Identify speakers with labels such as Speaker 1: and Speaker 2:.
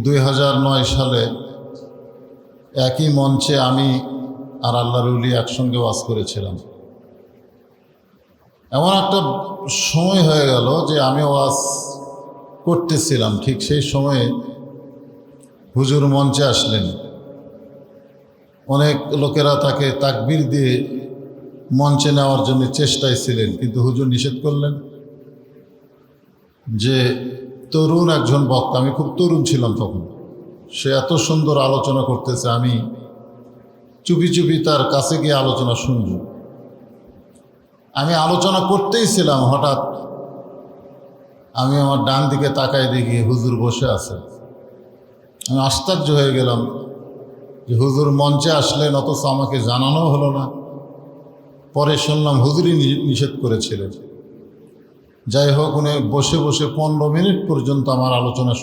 Speaker 1: 2009 সালে একই মঞ্চে আমি আর আল্লাহর ওলি একসঙ্গে ওয়াজ করেছিলাম। এমন একটা সময় হয়ে গেল যে আমি ওয়াজ করতেছিলাম, ঠিক সেই সময়ে হুজুর মঞ্চে আসলেন। অনেক লোকেরা তাকে তাকবীর দিয়ে মঞ্চে নেওয়ার জন্য চেষ্টায় ছিলেন, কিন্তু হুজুর নিষেধ করলেন যে তরুণ একজন বক্তা, আমি খুব তরুণ ছিলাম তখন, সে এত সুন্দর আলোচনা করতেছে, আমি চুপি চুপি তার কাছে গিয়ে আলোচনা শুনব। আমি আলোচনা করতেই ছিলাম, হঠাৎ আমি আমার ডান দিকে তাকাই দেখি হুজুর বসে আছে। আমি আশ্চর্য হয়ে গেলাম যে হুজুর মঞ্চে আসলেন, অথচ আমাকে জানানো হলো না। পরে শুনলাম হুজুরই নিষেধ করেছিলেন। যাই হোক, উনি বসে বসে 15 মিনিট পর্যন্ত আমার আলোচনা